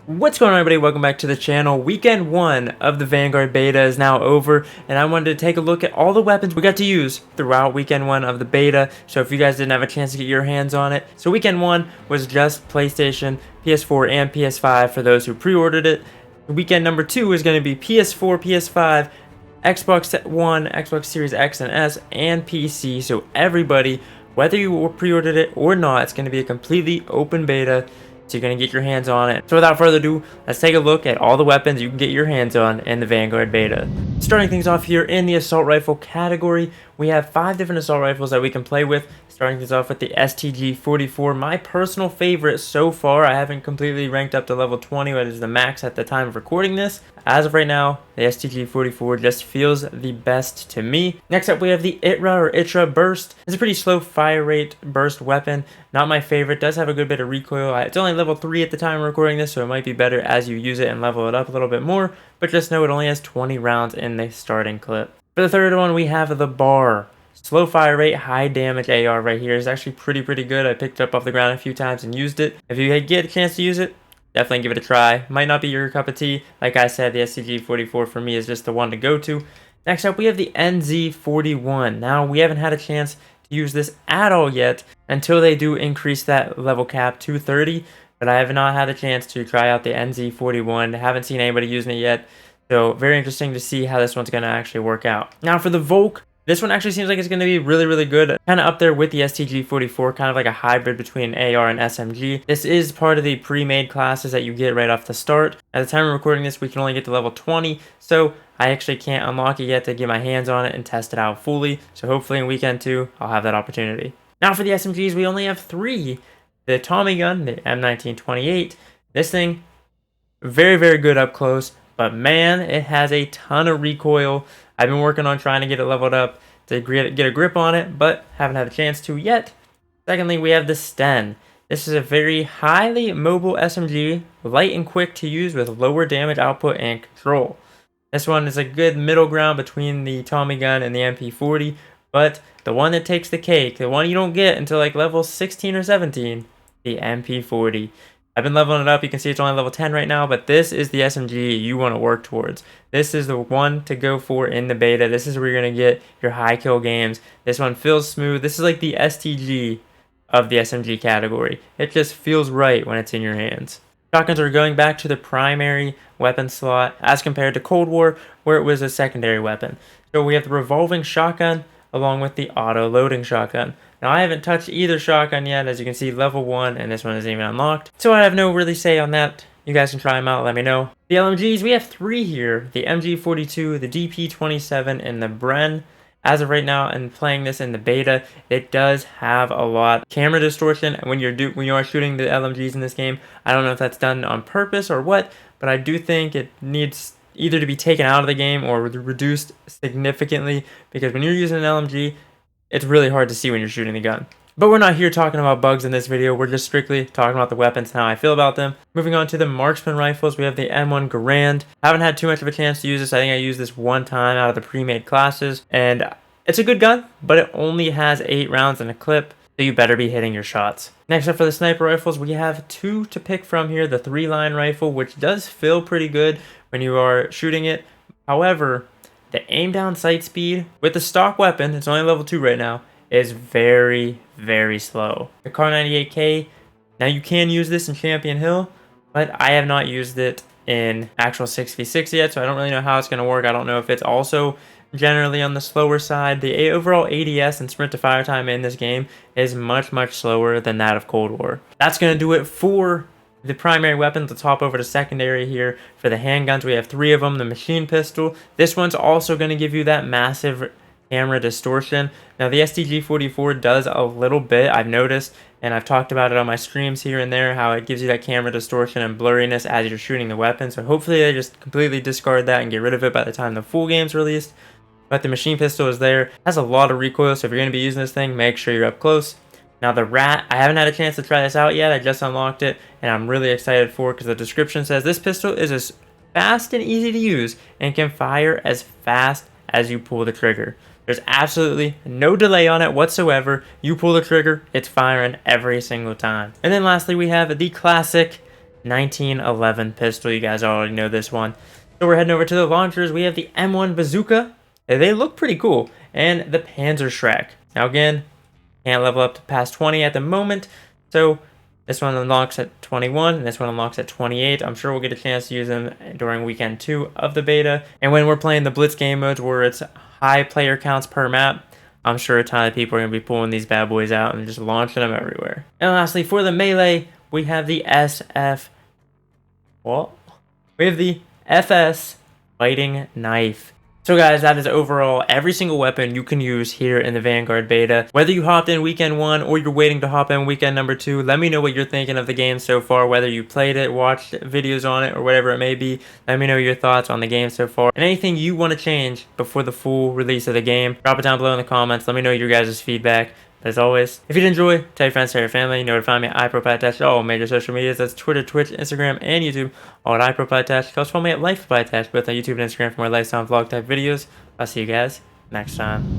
What's going on, everybody? Welcome back to the channel. Weekend 1 of the Vanguard Beta is now over, and I wanted to take a look at all the weapons we got to use throughout Weekend 1 of the beta, so if you guys didn't have a chance to get your hands on it. So Weekend 1 was just PlayStation, PS4, and PS5 for those who pre-ordered it. Weekend number 2 is going to be PS4, PS5, Xbox One, Xbox Series X and S, and PC, so everybody, whether you pre-ordered it or not, it's going to be a completely open beta. So you're going to get your hands on it. So without further ado, let's take a look at all the weapons you can get your hands on in the Vanguard Beta. Starting things off here in the assault rifle category, we have 5 different assault rifles that we can play with. Starting things off with the STG 44, my personal favorite so far. I haven't completely ranked up to level 20, but it is the max at the time of recording this. As of right now, the STG 44 just feels the best to me. Next up, we have the Itra burst. It's a pretty slow fire rate burst weapon. Not my favorite. Does have a good bit of recoil. It's only level 3 at the time of recording this, so it might be better as you use it and level it up a little bit more. But just know it only has 20 rounds in the starting clip. For the third one, we have the bar. Slow fire rate, high damage AR right here is actually pretty good. I picked it up off the ground a few times and used it. If you get a chance to use it, definitely give it a try. Might not be your cup of tea. Like I said, the STG 44 for me is just the one to go to. Next up, we have the NZ 41. Now, we haven't had a chance to use this at all yet until they do increase that level cap to 30. But I have not had a chance to try out the NZ 41. Haven't seen anybody using it yet. So very interesting to see how this one's going to actually work out. Now for the Volk. This one actually seems like it's going to be really good. Kind of up there with the STG 44, kind of like a hybrid between AR and SMG. This is part of the pre-made classes that you get right off the start. At the time of recording this, we can only get to level 20, so I actually can't unlock it yet to get my hands on it and test it out fully. So hopefully in weekend 2, I'll have that opportunity. Now for the SMGs, we only have 3. The Tommy gun, the M1928. This thing, very good up close, but man, it has a ton of recoil. I've been working on trying to get it leveled up to get a grip on it, but haven't had a chance to yet. Secondly, we have the Sten. This is a very highly mobile SMG, light and quick to use with lower damage output and control. This one is a good middle ground between the Tommy gun and the MP40, but the one that takes the cake, the one you don't get until like level 16 or 17, the MP40. I've been leveling it up. You can see it's only level 10 right now, but this is the SMG you want to work towards. This is the one to go for in the beta. This is where you're going to get your high kill games. This one feels smooth. This is like the STG of the SMG category. It just feels right when it's in your hands. Shotguns are going back to the primary weapon slot as compared to Cold War, where it was a secondary weapon. So we have the revolving shotgun along with the auto-loading shotgun. Now, I haven't touched either shotgun yet. As you can see, level 1, and this one isn't even unlocked. So I have no really say on that. You guys can try them out, let me know. The LMGs, we have 3 here. The MG42, the DP27, and the Bren. As of right now, and playing this in the beta, it does have a lot. Camera distortion when you are shooting the LMGs in this game. I don't know if that's done on purpose or what, but I do think it needs either to be taken out of the game or reduced significantly, because when you're using an LMG, it's really hard to see when you're shooting the gun. But we're not here talking about bugs in this video. We're just strictly talking about the weapons and how I feel about them. Moving on to the marksman rifles, we have the M1 Garand. Haven't had too much of a chance to use this. I think I used this one time out of the pre-made classes, and it's a good gun, but it only has 8 rounds in a clip, so you better be hitting your shots. Next up for the sniper rifles, we have 2 to pick from here. The 3-line rifle, which does feel pretty good when you are shooting it. However, the aim down sight speed with the stock weapon, it's only level 2 right now, is very slow. The Kar 98K, now you can use this in Champion Hill, but I have not used it in actual 6v6 yet, so I don't really know how it's going to work. I don't know if it's also generally on the slower side. The overall ADS and sprint to fire time in this game is much slower than that of Cold War. That's going to do it for the primary weapons. Let's hop over to secondary here. For the handguns, we have 3 of them. The machine pistol. This one's also going to give you that massive camera distortion. Now, the STG 44 does a little bit, I've noticed, and I've talked about it on my streams here and there, how it gives you that camera distortion and blurriness as you're shooting the weapon. So hopefully they just completely discard that and get rid of it by the time the full game's released. But the machine pistol is there. Has a lot of recoil, so if you're going to be using this thing, make sure you're up close. Now the Rat, I haven't had a chance to try this out yet. I just unlocked it, and I'm really excited for it because the description says this pistol is as fast and easy to use and can fire as fast as you pull the trigger. There's absolutely no delay on it whatsoever. You pull the trigger, it's firing every single time. And then lastly, we have the classic 1911 pistol. You guys already know this one. So we're heading over to the launchers. We have the M1 bazooka. They look pretty cool. And the Panzerschreck. Now again, can't level up to past 20 at the moment. So this one unlocks at 21, and this one unlocks at 28. I'm sure we'll get a chance to use them during weekend 2 of the beta. And when we're playing the Blitz game modes where it's high player counts per map, I'm sure a ton of people are going to be pulling these bad boys out and just launching them everywhere. And lastly, for the melee, we have the We have the FS Fighting Knife. So guys, that is overall every single weapon you can use here in the Vanguard beta. Whether you hopped in weekend 1 or you're waiting to hop in weekend number 2, let me know what you're thinking of the game so far, whether you played it, watched videos on it, or whatever it may be. Let me know your thoughts on the game so far. And anything you want to change before the full release of the game, drop it down below in the comments. Let me know your guys' feedback. But as always, if you did enjoy, tell your friends, tell your family. You know where to find me at iProPyTash, all major social medias. That's Twitter, Twitch, Instagram, and YouTube. All at iProPyTash. You can also follow me at LifePyTash, both on YouTube and Instagram for more lifestyle and vlog type videos. I'll see you guys next time.